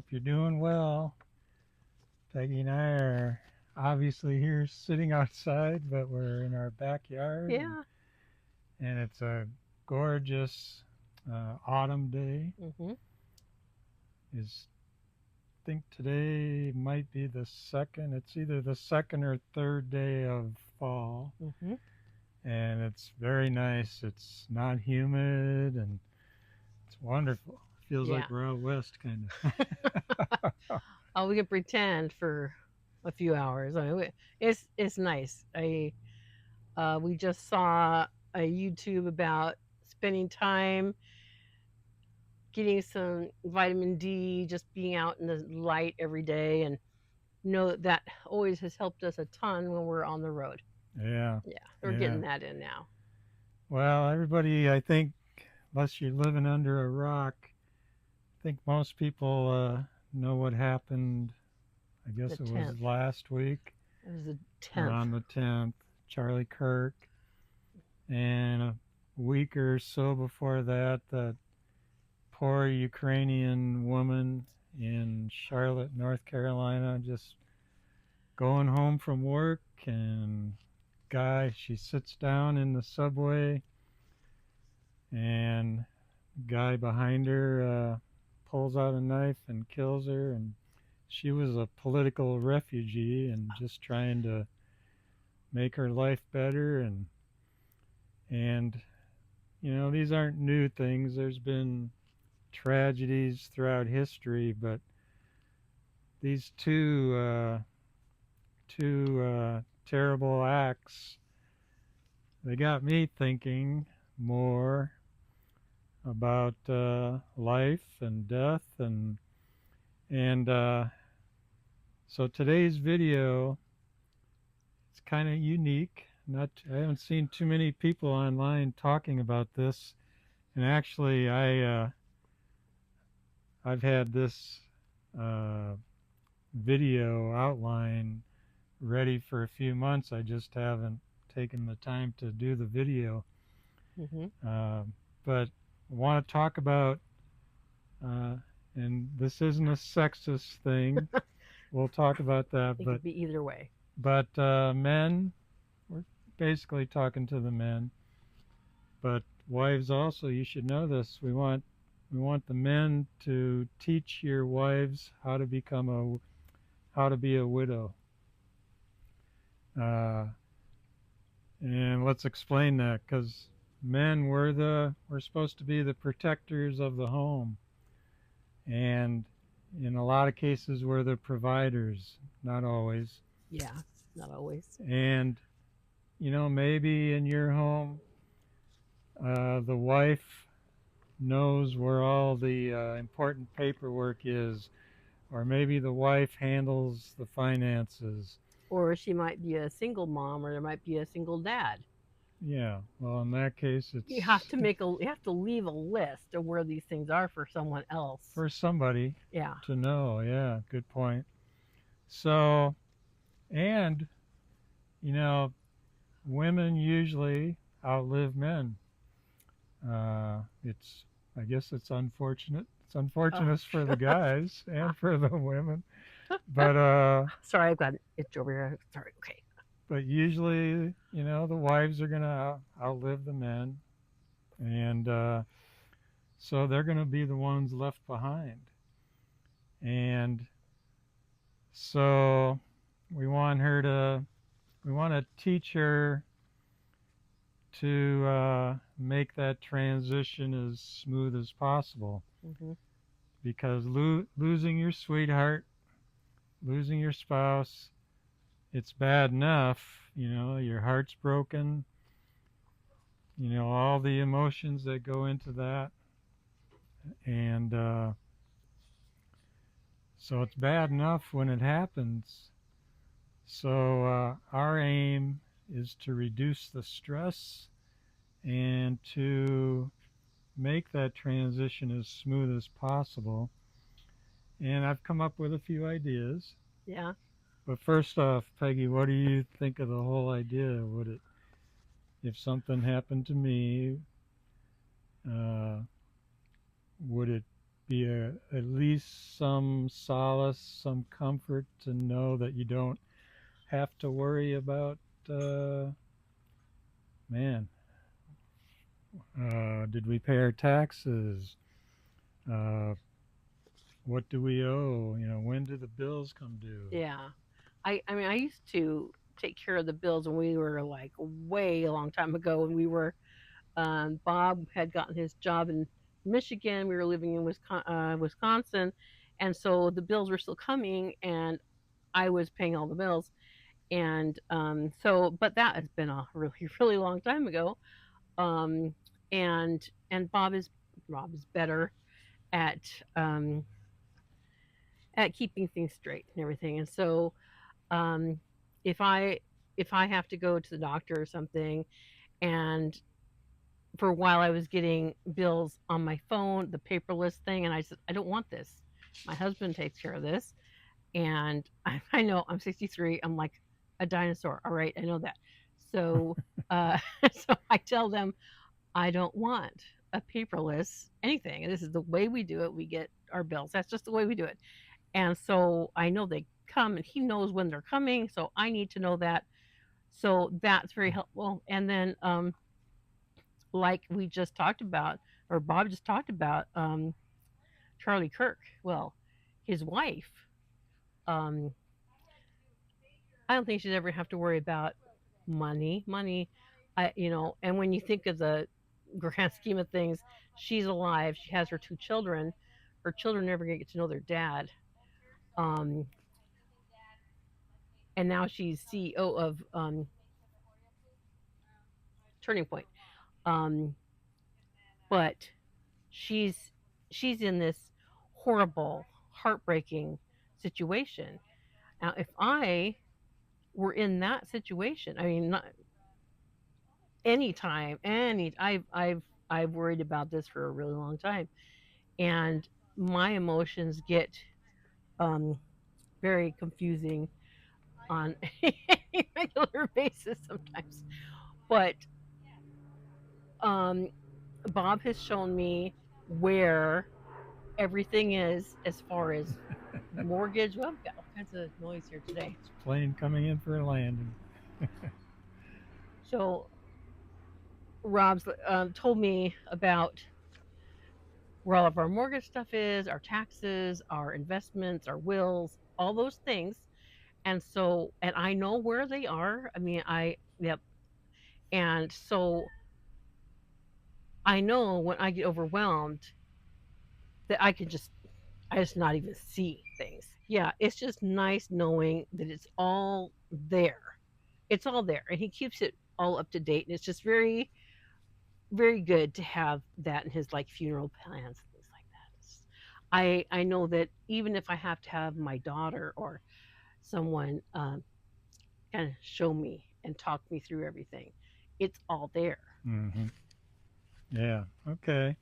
Hope you're doing well. Peggy and I are obviously here sitting outside, but we're in our backyard, Yeah. and it's a gorgeous autumn day. Mhm. Is think today might be the second. It's either the second or third day of fall, Mhm. and it's very nice. It's not humid, and it's wonderful. Feels like Yeah. we're out west, kind of. Oh, we can pretend for a few hours. It's nice. I We just saw a YouTube about spending time getting some vitamin D, just being out in the light every day, and know that that always has helped us a ton when we're on the road. Yeah, Yeah, we're yeah. getting that in now. Well, everybody, I think, unless you're living under a rock, I think most people know what happened. I The guess it was 10th. last week It was the 10th. on the 10th. Charlie Kirk, and a week or so before that, that poor Ukrainian woman in Charlotte, North Carolina, just going home from work, and she sits down in the subway, and guy behind her pulls out a knife and kills her. And she was a political refugee and just trying to make her life better. And these aren't new things. There's been tragedies throughout history, but these two terrible acts, they got me thinking more about life and death. And so today's video, it's kind of unique. Not I haven't seen too many people online talking about this. And actually, I've had this uh, video outline ready for a few months. I just haven't taken the time to do the video. Mhm. Uh, but I want to talk about, uh, and this isn't a sexist thing. We'll talk about that. It But could be either way. men, we're basically talking to the men. But wives also, you should know this. We want the men to teach your wives how to be a widow. Uh, and let's explain that, because men, we're supposed to be the protectors of the home, and in a lot of cases we're the providers, not always. Yeah, not always. And maybe in your home, the wife knows where all the important paperwork is, or maybe the wife handles the finances. Or she might be a single mom, or there might be a single dad. Yeah, well, in that case, You have to leave a list of where these things are for someone else. for somebody Yeah. to know. Yeah, good point. So, and, you know, women usually outlive men. I guess it's unfortunate. It's Oh, unfortunate for the guys and for the women. But sorry, I've got an itch over here. Sorry. Okay. but usually, the wives are gonna outlive the men, and so they're gonna be the ones left behind. And so we want her to, we want to teach her to make that transition as smooth as possible. Hmm. Because losing your sweetheart, losing your spouse, it's bad enough. Your heart's broken. All the emotions that go into that. And so it's bad enough when it happens. So our aim is to reduce the stress and to make that transition as smooth as possible. And I've come up with a few ideas. Yeah. But first off, Peggy, what do you think of the whole idea? If something happened to me, uh, would it be at least some solace, some comfort to know that you don't have to worry about, uh, man, did we pay our taxes? Uh, what do we owe? When do the bills come due? Yeah. I mean, I used to take care of the bills when we were like way a long time ago when we were Bob had gotten his job in Michigan. We were living in Wisconsin, and so the bills were still coming, and I was paying all the bills. And but that has been a really, really long time ago. Um, and Bob is better at um, at keeping things straight and everything. And so um, if I have to go to the doctor or something, and for a while I was getting bills on my phone, the paperless thing, and I said, I don't want this. My husband takes care of this. And I know I'm 63. I'm like a dinosaur. All right, I know that. So, so I tell them I don't want a paperless anything. And this is the way we do it. We get our bills. That's just the way we do it. And so I know they come, and he knows when they're coming. So I need to know that. So that's very helpful. And then, like we just talked about, or Bob just talked about, Charlie Kirk. Well, his wife. Um, I don't think she'd ever have to worry about money. And when you think of the grand scheme of things, she's alive. She has her two children. Her children never get to know their dad. Um, and now she's CEO of Turning Point. Um, but she's she's in this horrible, heartbreaking situation. Now, if I were in that situation, I mean, not anytime, I've worried about this for a really long time, and my emotions get um, very confusing on a regular basis sometimes. But um, Bob has shown me where everything is as far as mortgage. Well, I've got all kinds of noise here today. It's a plane coming in for a landing. So Rob's told me about where all of our mortgage stuff is, our taxes, our investments, our wills, all those things. And so, and I know where they are. I mean, yep. And so I know when I get overwhelmed that I just not even see things. Yeah, it's just nice knowing that it's all there. It's all there. And he keeps it all up to date. And it's just very, very good to have that in his like funeral plans and things like that. I know that even if I have to have my daughter or someone kind of show me and talk me through everything, it's all there. Hmm. Yeah. Okay.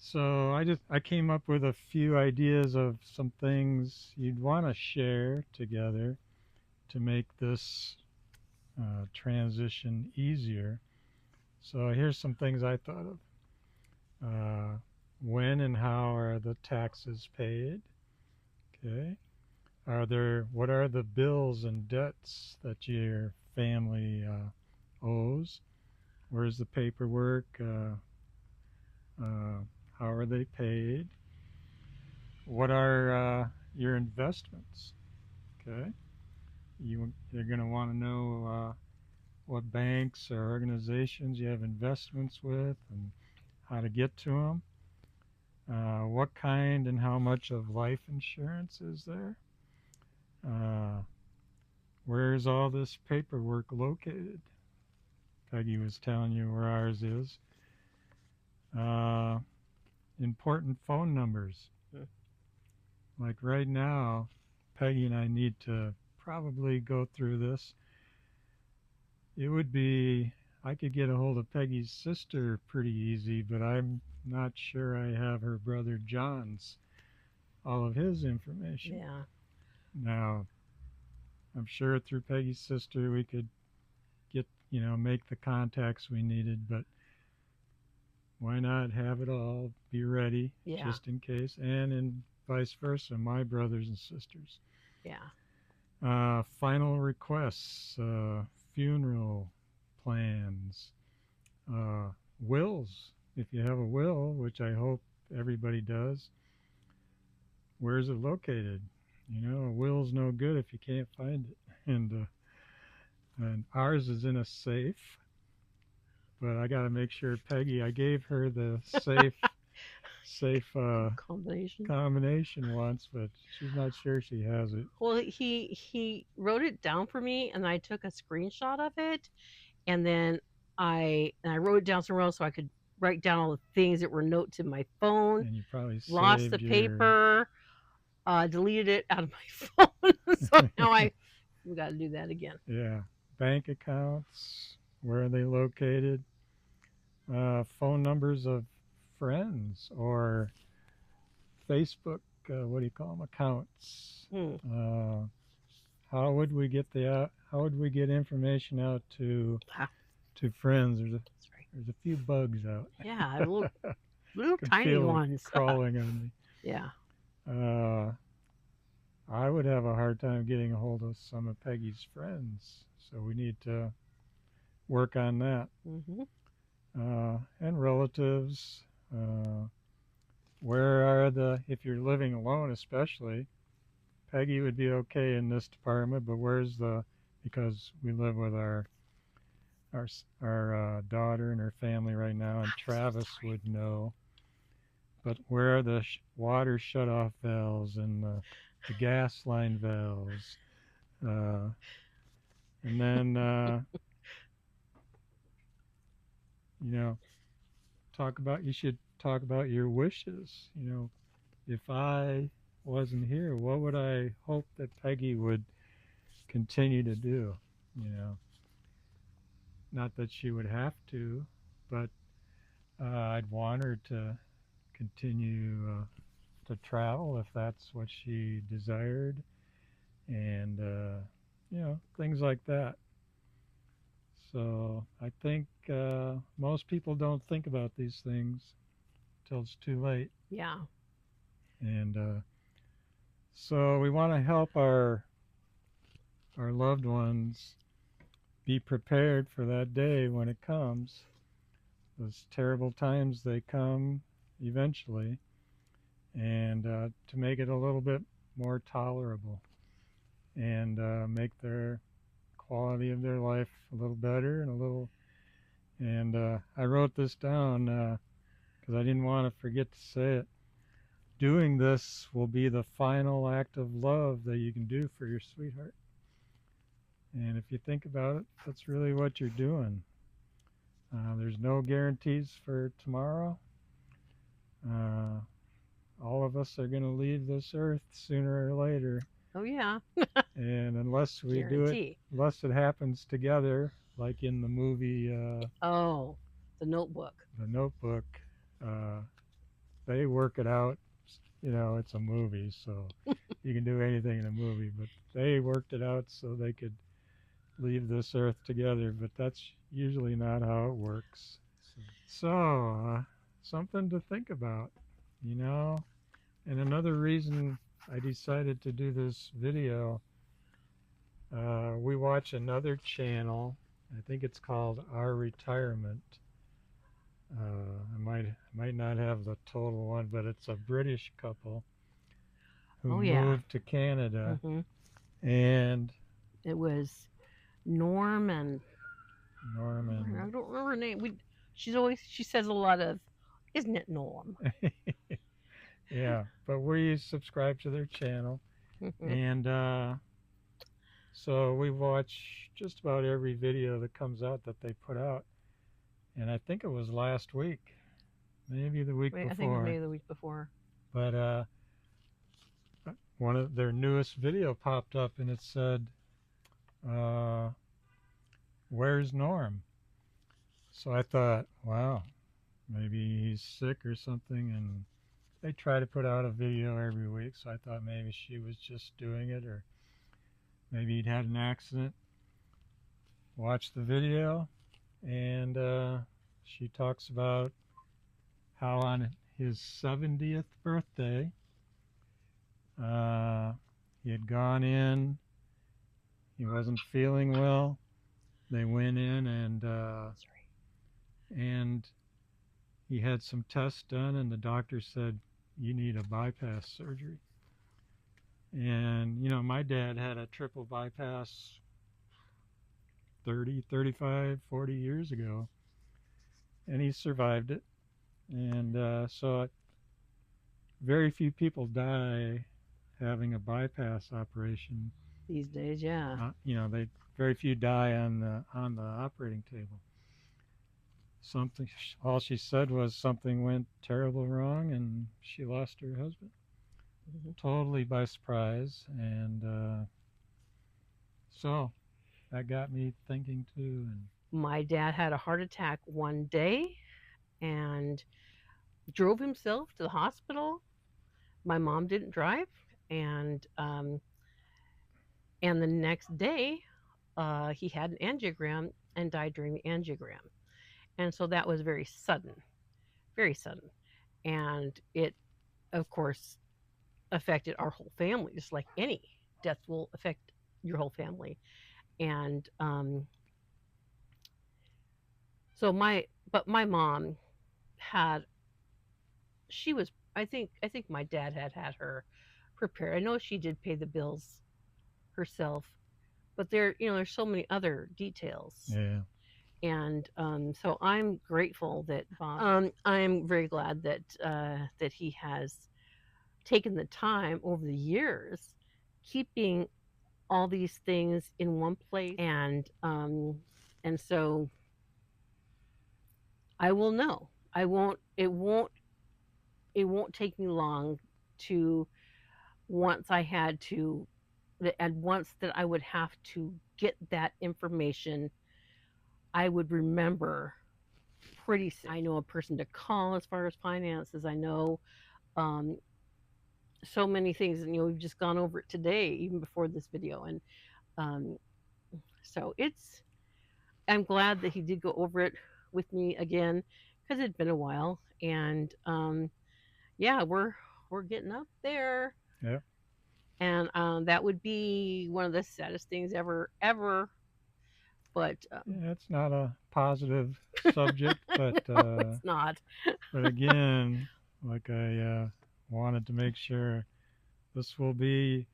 So I came up with a few ideas of some things you'd want to share together to make this transition easier. So here's some things I thought of. When and how are the taxes paid? Okay. What are the bills and debts that your family owes? Where's the paperwork? Uh, how are they paid? What are your investments? Okay. You're going to want to know what banks or organizations you have investments with and how to get to them. What kind and how much of life insurance is there? Uh, where's all this paperwork located? Peggy was telling you where ours is. Uh, Important phone numbers. Hmm. Like right now, Peggy and I need to probably go through this. It would be, I could get a hold of Peggy's sister pretty easy, but I'm not sure I have her brother John's, all of his information. Yeah. Now, I'm sure through Peggy's sister we could get, make the contacts we needed, but why not have it all be ready Yeah. just in case, and in vice versa, my brothers and sisters. Yeah. Final requests, funeral plans, wills. If you have a will, which I hope everybody does, where's it located? You know, a will's no good if you can't find it. And ours is in a safe, but I got to make sure Peggy. I gave her the safe Combination. combination once, but she's not sure she has it. Well, he wrote it down for me, and I took a screenshot of it, and then I wrote it down somewhere else so I could write down all the things that were notes in my phone. And you probably Lost the saved your paper, deleted it out of my phone. So now we got to do that again. yeah, bank accounts. Where are they located? Phone numbers of friends or Facebook. What do you call them? Accounts. How would we get how would we get information out to friends? There's a few bugs out. Yeah, little Could tiny feel ones. crawling on me. Yeah. I would have a hard time getting a hold of some of Peggy's friends, so we need to work on that. Mm-hmm. And relatives. Where are if you're living alone, especially, Peggy would be okay in this department, but because we live with our daughter and her family right now, and Travis would know. But where are the water shutoff valves and the gas line valves? And then, you should talk about your wishes. If I wasn't here, what would I hope that Peggy would continue to do? Not that she would have to, but I'd want her to continue to travel if that's what she desired, and things like that. So I think most people don't think about these things till it's too late. Yeah. And so we want to help our loved ones be prepared for that day when it comes. Those terrible times, they come eventually, and to make it a little bit more tolerable and make their quality of their life a little better and I wrote this down because I didn't want to forget to say it. Doing this will be the final act of love that you can do for your sweetheart. And if you think about it, that's really what you're doing. There's no guarantees for tomorrow. All of us are going to leave this earth sooner or later. Oh, yeah. And unless we do it, unless it happens together, like in the movie. The Notebook. The Notebook. They work it out. It's a movie, so you can do anything in a movie. But they worked it out so they could leave this earth together. But that's usually not how it works. So something to think about, And another reason I decided to do this video, we watch another channel. I think it's called Our Retirement. I might not have the total one, but it's a British couple who moved to Canada. Mm-hmm. And it was Norman. I don't remember her name. She says a lot of, isn't it, Norm? Yeah, but we subscribe to their channel. Mm-hmm. And so we watch just about every video that comes out that they put out. And I think it was last week, maybe the week before. I think maybe the week before. But one of their newest video popped up, and it said, "Where's Norm?" So I thought, wow, maybe he's sick or something. And they try to put out a video every week, so I thought maybe she was just doing it, or maybe he'd had an accident. Watched the video, and she talks about how on his 70th birthday, he had gone in. He wasn't feeling well. They went in and he had some tests done, and the doctor said, "You need a bypass surgery." And, you know, my dad had a triple bypass 30, 35, 40 years ago, and he survived it. And so very few people die having a bypass operation. These days, yeah. You know, very few die on the operating table. All she said was something went terrible wrong, and she lost her husband. Totally by surprise. And so that got me thinking too. And My dad had a heart attack one day and drove himself to the hospital. My mom didn't drive, and the next day he had an angiogram and died during the angiogram. And so that was very sudden, and it, of course, affected our whole family, just like any death will affect your whole family. And so my mom had, she was, I think my dad had her prepared. I know she did pay the bills herself, but there's so many other details. yeah. And so I'm grateful that Bob. I'm very glad that he has taken the time over the years, keeping all these things in one place, and so I will know. I won't. It won't take me long to, once that I would have to get that information, I would remember pretty soon. I know a person to call as far as finances. I know so many things, and we've just gone over it today, even before this video. And so I'm glad that he did go over it with me again, because it'd been a while. And yeah, we're getting up there. Yeah. And that would be one of the saddest things ever. But Yeah, it's not a positive subject, but it's not. But again, like I wanted to make sure this will be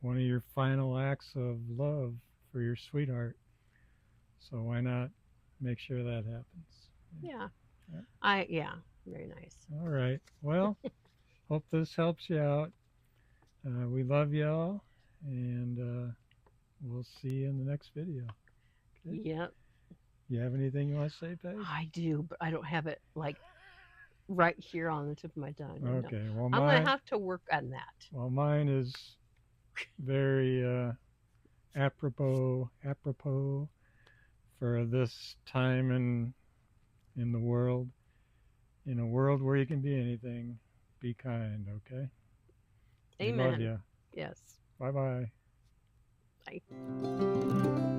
one of your final acts of love for your sweetheart. So why not make sure that happens? Yeah. Yeah. Very nice. All right. Well, hope this helps you out. We love y'all, and we'll see you in the next video. Okay? Yep. You have anything you want to say, Paige? I do, but I don't have it like right here on the tip of my tongue. Okay. Well, I'm gonna have to work on that. Well, mine is very apropos for this time in the world. In a world where you can be anything, be kind, okay? Amen. We love you. Yes. Bye-bye. Bye.